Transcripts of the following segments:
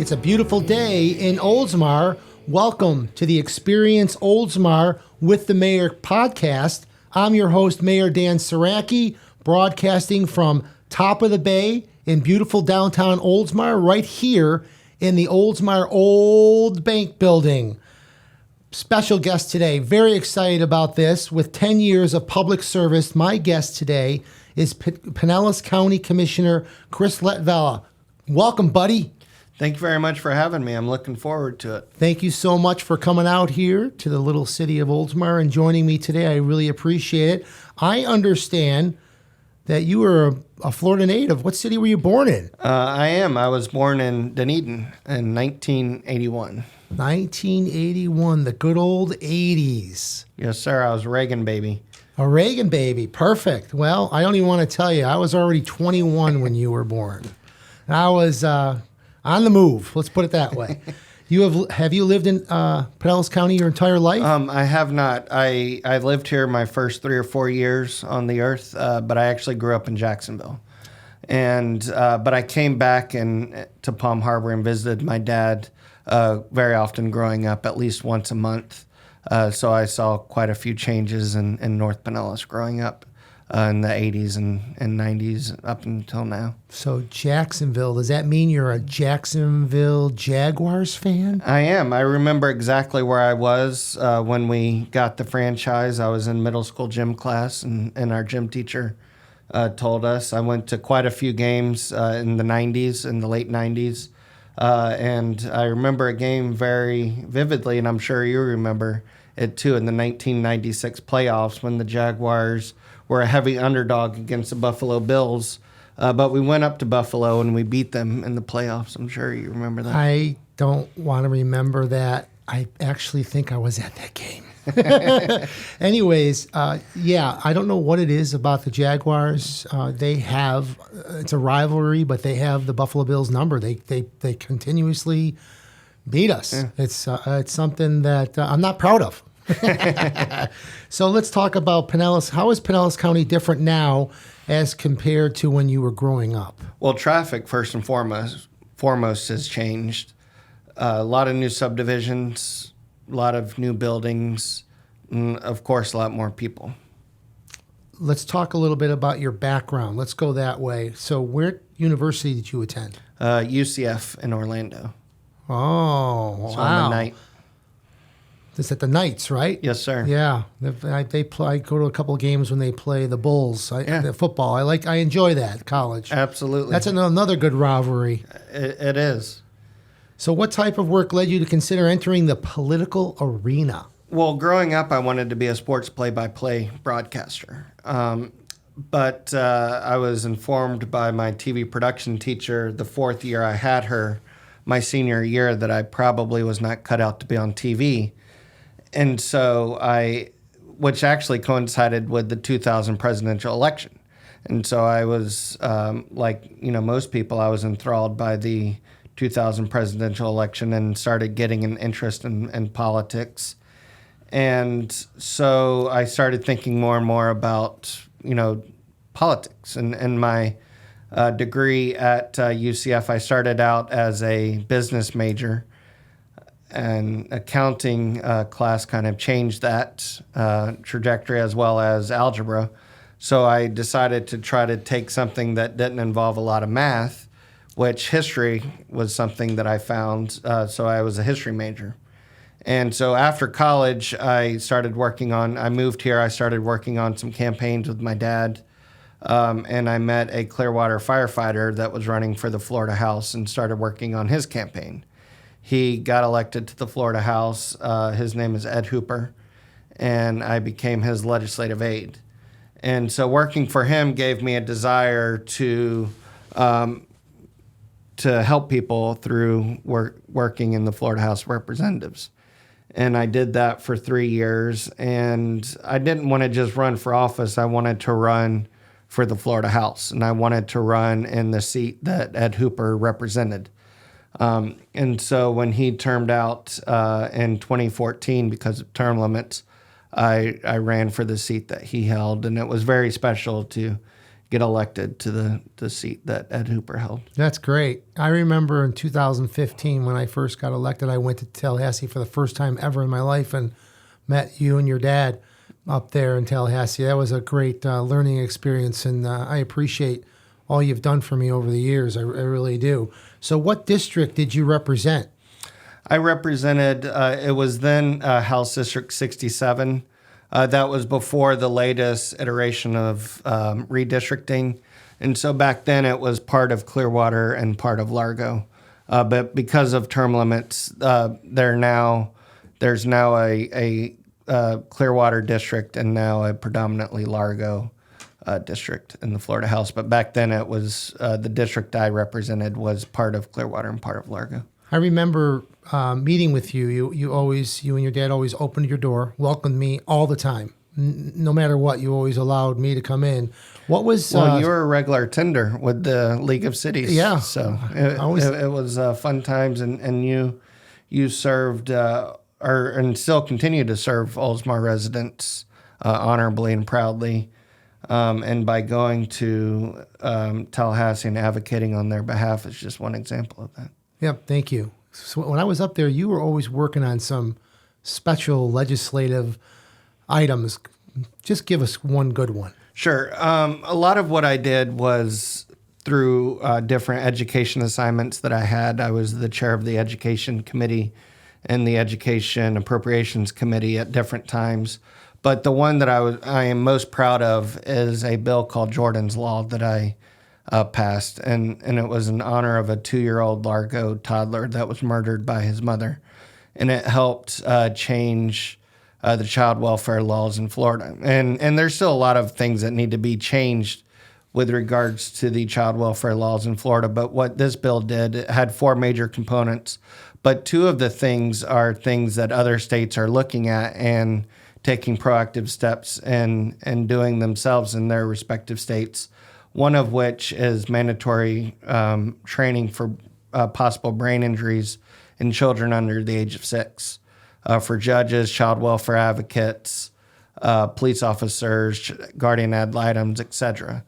It's a beautiful day in Oldsmar. Welcome to the Experience Oldsmar with the Mayor podcast. I'm your host, Mayor Dan Saracki, broadcasting from top of the bay in beautiful downtown Oldsmar, right here in the Oldsmar Old Bank Building. Special guest today. Very excited about this. With 10 years of public service, my guest today is Pinellas County Commissioner Chris Latvala. Welcome, buddy. Thank you very much for having me. I'm looking forward to it. Thank you so much for coming out here to the little city of Oldsmar and joining me today. I really appreciate it. I understand that you were a Florida native. What city were you born in? I am. I was born in Dunedin in 1981. 1981, the good old 80s. Yes, sir. I was a Reagan baby. A Reagan baby. Perfect. Well, I don't even want to tell you. I was already 21 when you were born. I was on the move. Let's put it that way. Have you lived in Pinellas County your entire life? I have not. I lived here my first 3 or 4 years on the earth, but I actually grew up in Jacksonville. But I came back to Palm Harbor and visited my dad very often growing up, at least once a month. So I saw quite a few changes in North Pinellas growing up in the 80s and 90s up until now. So Jacksonville, does that mean you're a Jacksonville Jaguars fan? I am. I remember exactly where I was when we got the franchise. I was in middle school gym class, and our gym teacher told us. I went to quite a few games in the 90s, in the late 90s. And I remember a game very vividly, and I'm sure you remember it too, in the 1996 playoffs when the Jaguars were a heavy underdog against the Buffalo Bills. But we went up to Buffalo and we beat them in the playoffs. I'm sure you remember that. I don't want to remember that. I actually think I was at that game. Anyways, yeah, I don't know what it is about the Jaguars. It's a rivalry, but they have the Buffalo Bills number. They continuously beat us. Yeah. It's something that I'm not proud of. So let's talk about Pinellas. How is Pinellas County different now as compared to when you were growing up? Well, traffic, first and foremost has changed. A lot of new subdivisions, a lot of new buildings, and of course, a lot more people. Let's talk a little bit about your background. Let's go that way. So where university did you attend? UCF in Orlando. Oh, so wow. I'm a Knight. It's at the Knights, right? Yes, sir. Yeah, I go to a couple of games when they play the Bulls. The football. I enjoy that. College. Absolutely. That's another good rivalry. It is. So, what type of work led you to consider entering the political arena? Well, growing up, I wanted to be a sports play-by-play broadcaster. But I was informed by my TV production teacher the 4th year I had her, my senior year, that I probably was not cut out to be on TV. And so which actually coincided with the 2000 presidential election. And so I was, most people, I was enthralled by the 2000 presidential election and started getting an interest in politics. And so I started thinking more and more about, politics. And my degree at UCF, I started out as a business major. And accounting class kind of changed that trajectory, as well as algebra. So I decided to try to take something that didn't involve a lot of math, which history was something that I found. So I was a history major. And so after college, I moved here. I started working on some campaigns with my dad. And I met a Clearwater firefighter that was running for the Florida House and started working on his campaign. He got elected to the Florida House. His name is Ed Hooper, and I became his legislative aide. And so working for him gave me a desire to help people through working in the Florida House of Representatives. And I did that for 3 years, and I didn't want to just run for office. I wanted to run for the Florida House, and I wanted to run in the seat that Ed Hooper represented. And so when he termed out in 2014 because of term limits, I ran for the seat that he held, and it was very special to get elected to the seat that Ed Hooper held. That's great. I remember in 2015 when I first got elected, I went to Tallahassee for the first time ever in my life and met you and your dad up there in Tallahassee. That was a great learning experience, and I appreciate all you've done for me over the years. I really do. So what district did you represent? I represented, it was then House District 67. That was before the latest iteration of redistricting. And so back then it was part of Clearwater and part of Largo. But because of term limits, there's now a Clearwater district and now a predominantly Largo district in the Florida House. But back then it was the district I represented was part of Clearwater and part of Largo. I remember meeting with you. You and your dad always opened your door, welcomed me all the time. No matter what, you always allowed me to come in. What was... Well, you were a regular attender with the League of Cities. Yeah. So it was fun times, and you served, and still continue to serve Oldsmar residents honorably and proudly. And by going to Tallahassee and advocating on their behalf is just one example of that. Yep, thank you. So when I was up there, you were always working on some special legislative items. Just give us one good one. Sure. A lot of what I did was through different education assignments that I had. I was the chair of the Education Committee and the Education Appropriations Committee at different times. But the one that I am most proud of is a bill called Jordan's Law that I passed, and it was in honor of a 2-year-old Largo toddler that was murdered by his mother, and it helped change the child welfare laws in Florida. And there's still a lot of things that need to be changed with regards to the child welfare laws in Florida. But what this bill did, it had 4 major components, but 2 of the things are things that other states are looking at and taking proactive steps and doing themselves in their respective states. One of which is mandatory training for possible brain injuries in children under the age of 6 for judges, child welfare advocates, police officers, guardian ad litems, etc.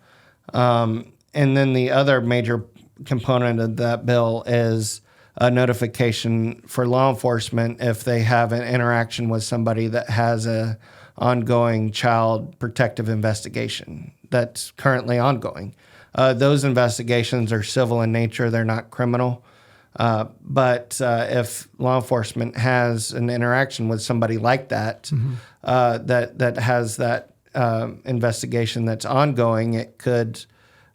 And then the other major component of that bill is a notification for law enforcement if they have an interaction with somebody that has a ongoing child protective investigation that's currently ongoing. Those investigations are civil in nature; they're not criminal. But if law enforcement has an interaction with somebody like that, that has that investigation that's ongoing, it could,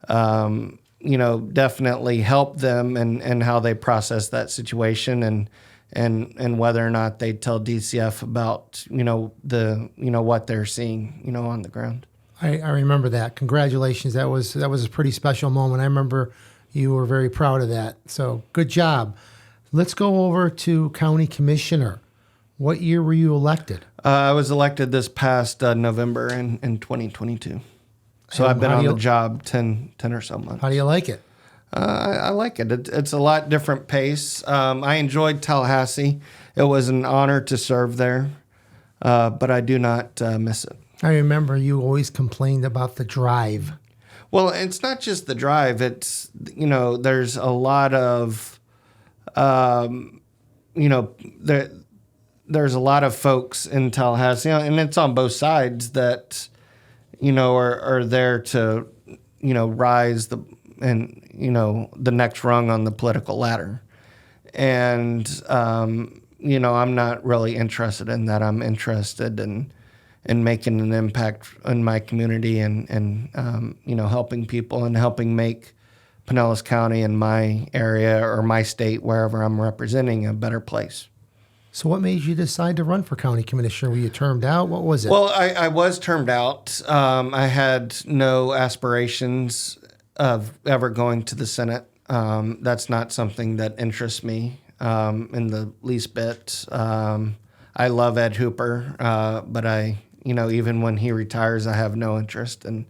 definitely help them and how they process that situation and whether or not they tell DCF about what they're seeing on the ground. I remember that. Congratulations. That was a pretty special moment. I remember you were very proud of that. So good job. Let's go over to County Commissioner. What year were you elected? I was elected this past November in 2022. So I've been on the job 10 or so months. How do you like it? I like it. It's a lot different pace. I enjoyed Tallahassee. It was an honor to serve there, but I do not miss it. I remember you always complained about the drive. Well, it's not just the drive. It's, there's a lot of, there's a lot of folks in Tallahassee, and it's on both sides that, are there to, rise the next rung on the political ladder. And, I'm not really interested in that. I'm interested in making an impact in my community and helping people and helping make Pinellas County and my area or my state, wherever I'm representing, a better place. So what made you decide to run for county commissioner? Were you termed out? What was it? Well, I was termed out. I had no aspirations of ever going to the Senate. That's not something that interests me in the least bit. I love Ed Hooper, but even when he retires, I have no interest in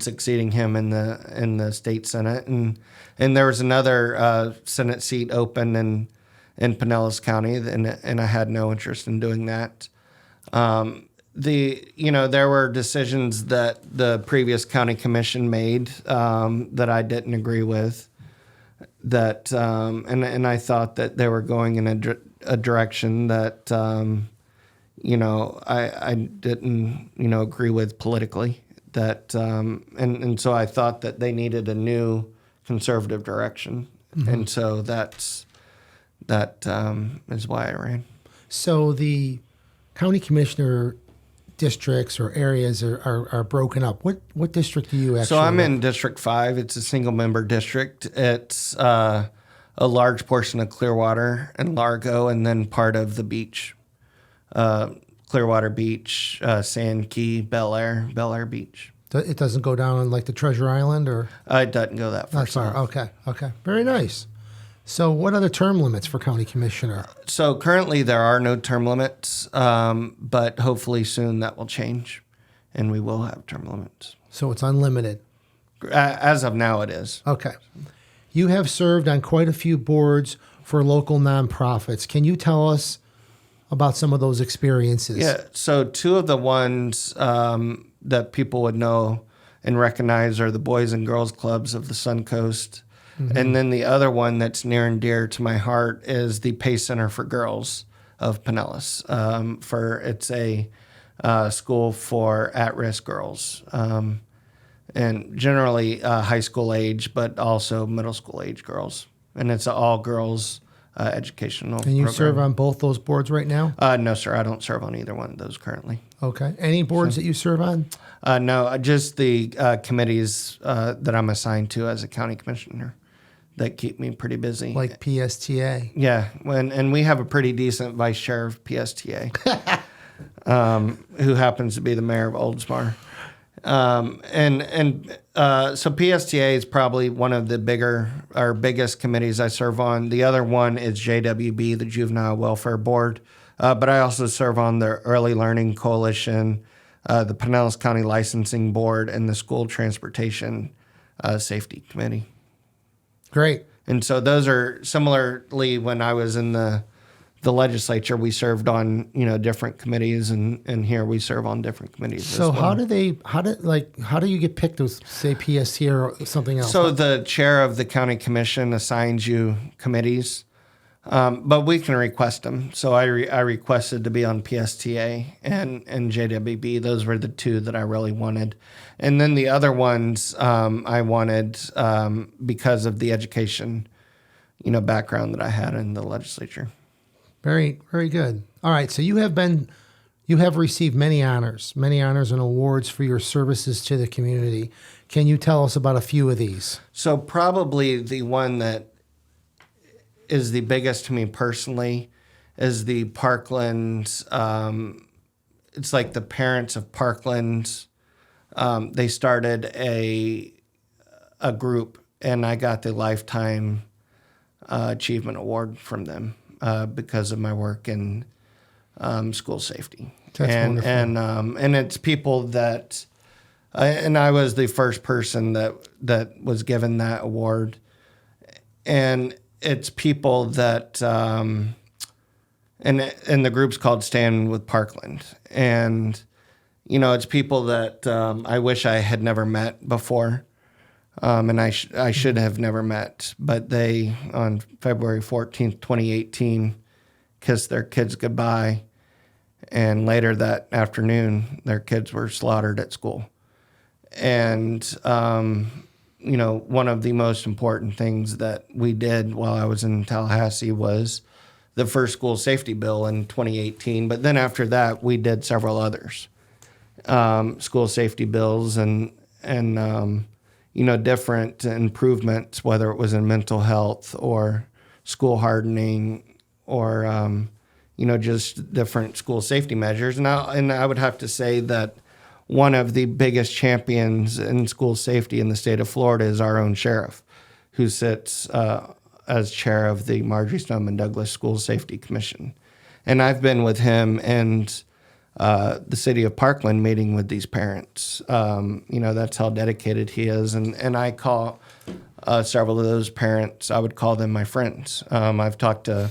succeeding him in the state Senate. And there was another Senate seat open in Pinellas County, and I had no interest in doing that. there were decisions that the previous county commission made that I didn't agree with. That and I thought that they were going in a direction that I didn't agree with politically. That and so I thought that they needed a new conservative direction, and so that is why I ran. So the county commissioner districts or areas are broken up. What district do you actually? So I'm in District 5. It's a single member district. It's a large portion of Clearwater and Largo, and then part of the beach, Clearwater Beach, Sand Key, Bel Air Beach. It doesn't go down on like the Treasure Island, or It doesn't go that far. not far. Okay, very nice. So what are the term limits for county commissioner? So currently there are no term limits, but hopefully soon that will change, and we will have term limits. So it's unlimited. As of now, it is. Okay. You have served on quite a few boards for local nonprofits. Can you tell us about some of those experiences? Yeah. So two of the ones that people would know and recognize are the Boys and Girls Clubs of the Suncoast. And then the other one that's near and dear to my heart is the Pace Center for Girls of Pinellas. It's a school for at-risk girls, and generally high school age, but also middle school age girls. And it's an all-girls educational Can you program. serve on both those boards right now? No, sir. I don't serve on either one of those currently. Okay. Any boards that you serve on? No, just the committees that I'm assigned to as a county commissioner that keep me pretty busy. Like PSTA? Yeah, and we have a pretty decent vice chair of PSTA, who happens to be the mayor of Oldsmar. So PSTA is probably one of the biggest committees I serve on. The other one is JWB, the Juvenile Welfare Board, but I also serve on the Early Learning Coalition, the Pinellas County Licensing Board, and the School Transportation Safety Committee. Great. And so those are similarly when I was in the legislature, we served on different committees, and here we serve on different committees. So as well. how do you get picked to say PST or something else? So the chair of the county commission assigns you committees, but we can request them. So I requested to be on PSTA and JWB. Those were the two that I really wanted. And then the other ones I wanted because of the education, background that I had in the legislature. Very, very good. All right. So you have received many honors and awards for your services to the community. Can you tell us about a few of these? So probably the one that is the biggest to me personally is the Parkland. It's like the parents of Parkland. They started a group, and I got the Lifetime Achievement Award from them because of my work in school safety. That's wonderful. And it's people that, and I was the first person that was given that award, and it's people that, and the group's called Stand with Parkland, and it's people that I wish I had never met before. And I should have never met, but they, on February 14th, 2018, kissed their kids goodbye, and later that afternoon, their kids were slaughtered at school. And, one of the most important things that we did while I was in Tallahassee was the first school safety bill in 2018, but then after that, we did several others, school safety bills and different improvements, whether it was in mental health or school hardening or, just different school safety measures. And I would have to say that one of the biggest champions in school safety in the state of Florida is our own sheriff, who sits as chair of the Marjorie Stoneman Douglas School Safety Commission. And I've been with him and the city of Parkland meeting with these parents. That's how dedicated he is. And I call several of those parents, I would call them my friends. I've talked to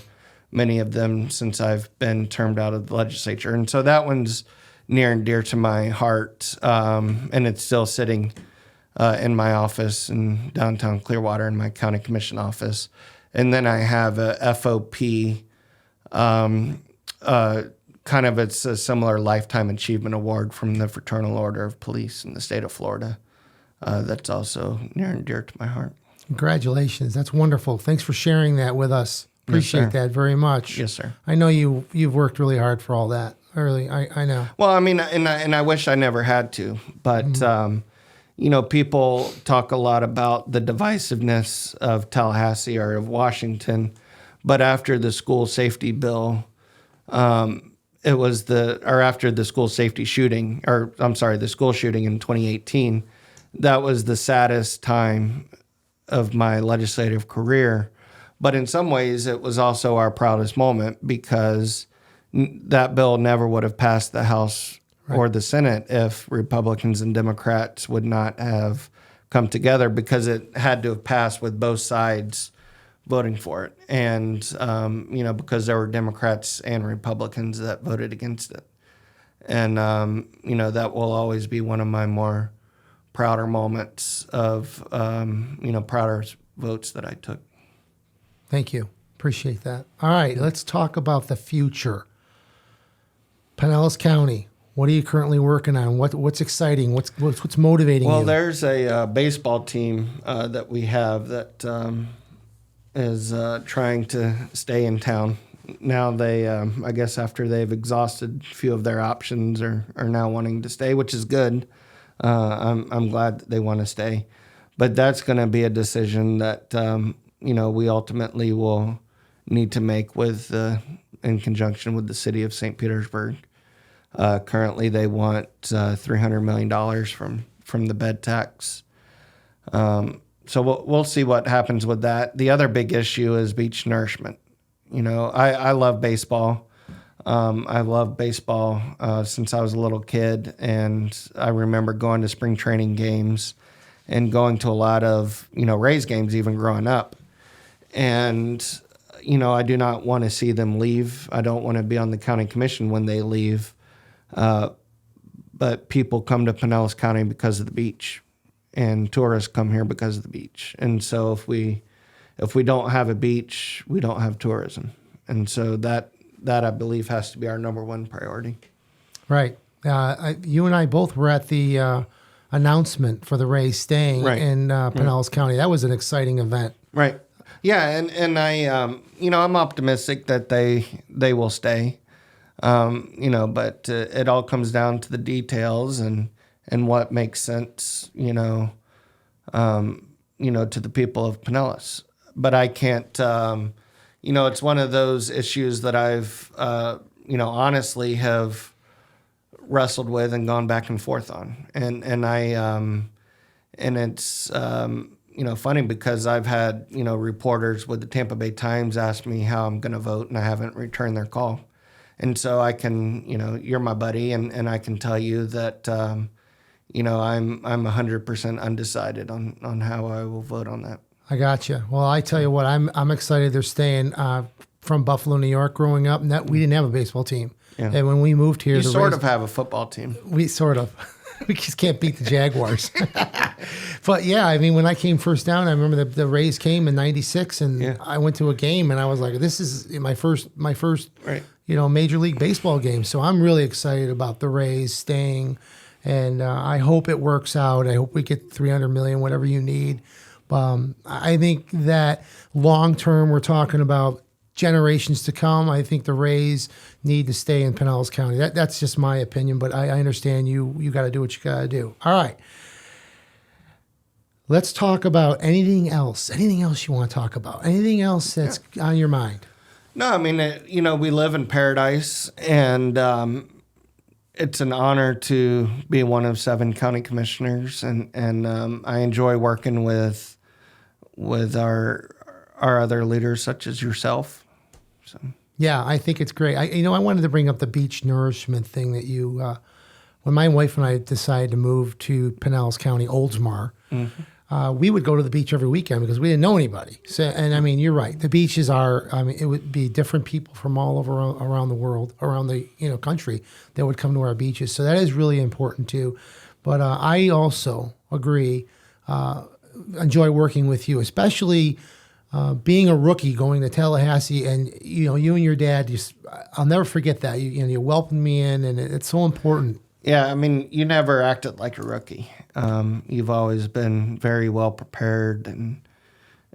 many of them since I've been termed out of the legislature. And so that one's near and dear to my heart, and it's still sitting in my office in downtown Clearwater in my county commission office. And then I have a FOP, kind of it's a similar Lifetime Achievement Award from the Fraternal Order of Police in the state of Florida. That's also near and dear to my heart. Congratulations. That's wonderful. Thanks for sharing that with us. Appreciate that very much. Yes, sir. I know you've worked really hard for all that. Really, I know. Well, I mean, and I wish I never had to, but people talk a lot about the divisiveness of Tallahassee or of Washington, but after the school safety bill, after the school safety shooting, the school shooting in 2018, that was the saddest time of my legislative career. But in some ways, it was also our proudest moment because that bill never would have passed the House or the Senate if Republicans and Democrats would not have come together, because it had to have passed with both sides voting for it. And, because there were Democrats and Republicans that voted against it. And, that will always be one of my more prouder moments of, prouder votes that I took. Thank you. Appreciate that. All right, let's talk about the future. Pinellas County, what are you currently working on? What's exciting? What's motivating you? Well, there's a baseball team that we have that is trying to stay in town. Now they, I guess after they've exhausted a few of their options, are now wanting to stay, which is good. I'm glad that they want to stay. But that's going to be a decision that, we ultimately will need to make in conjunction with the city of St. Petersburg. Currently, they want $300 million from the bed tax. So we'll see what happens with that. The other big issue is beach nourishment. I love baseball. I love baseball since I was a little kid, and I remember going to spring training games and going to a lot of, Rays games even growing up. And, I do not want to see them leave. I don't want to be on the county commission when they leave. But people come to Pinellas County because of the beach, and tourists come here because of the beach. And so if we don't have a beach, we don't have tourism. And so that I believe has to be our number one priority. Right. You and I both were at the announcement for the Rays staying in Pinellas County. That was an exciting event. Right. Yeah, and I, I'm optimistic that they will stay. But it all comes down to the details and what makes sense, to the people of Pinellas. But I can't, it's one of those issues that I've, honestly have wrestled with and gone back and forth on. And it's, funny because I've had, reporters with the Tampa Bay Times ask me how I'm going to vote, and I haven't returned their call. And so I can, you're my buddy, and I can tell you that, I'm 100% undecided on how I will vote on that. I got you. Well, I tell you what, I'm excited they're staying. From Buffalo, New York, growing up, and we didn't have a baseball team. Yeah. And when we moved here, you sort of have a football team. We sort of. We just can't beat the Jaguars. But yeah, I mean, when I came first down, I remember the Rays came in '96, and I went to a game, and I was like, "This is my first, Major League Baseball game." So I'm really excited about the Rays staying, and I hope it works out. I hope we get $300 million, whatever you need. I think that long term, we're talking about generations to come. I think the Rays need to stay in Pinellas County. That's just my opinion, but I understand you got to do what you got to do. All right. Let's talk about anything else. Anything else you want to talk about? Anything else that's on your mind? No, I mean, we live in paradise, and it's an honor to be one of 7 county commissioners, and I enjoy working with our other leaders such as yourself. So. Yeah, I think it's great. I wanted to bring up the beach nourishment thing that you, when my wife and I decided to move to Pinellas County, Oldsmar, we would go to the beach every weekend because we didn't know anybody. So, and I mean, you're right. The beaches are. I mean, it would be different people from all over around the world, around the country that would come to our beaches. So that is really important too. But I also agree. Enjoy working with you, especially being a rookie going to Tallahassee, and you and your dad. I'll never forget that. You welcomed me in, and it's so important. Yeah, I mean, you never acted like a rookie. You've always been very well prepared,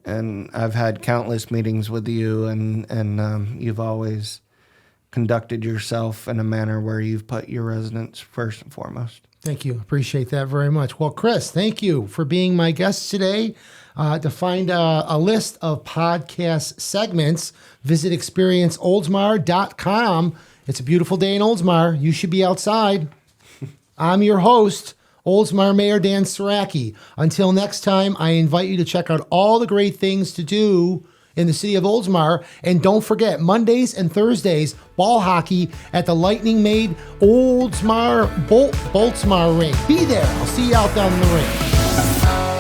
and I've had countless meetings with you, and you've always conducted yourself in a manner where you've put your residents first and foremost. Thank you. Appreciate that very much. Well, Chris, thank you for being my guest today. To find a list of podcast segments, visit experienceoldsmar.com. It's a beautiful day in Oldsmar. You should be outside. I'm your host, Oldsmar Mayor Dan Saracki. Until next time, I invite you to check out all the great things to do in the city of Oldsmar. And don't forget, Mondays and Thursdays, ball hockey at the Lightning-made Oldsmar Boltsmar rink. Be there. I'll see you out down in the rink.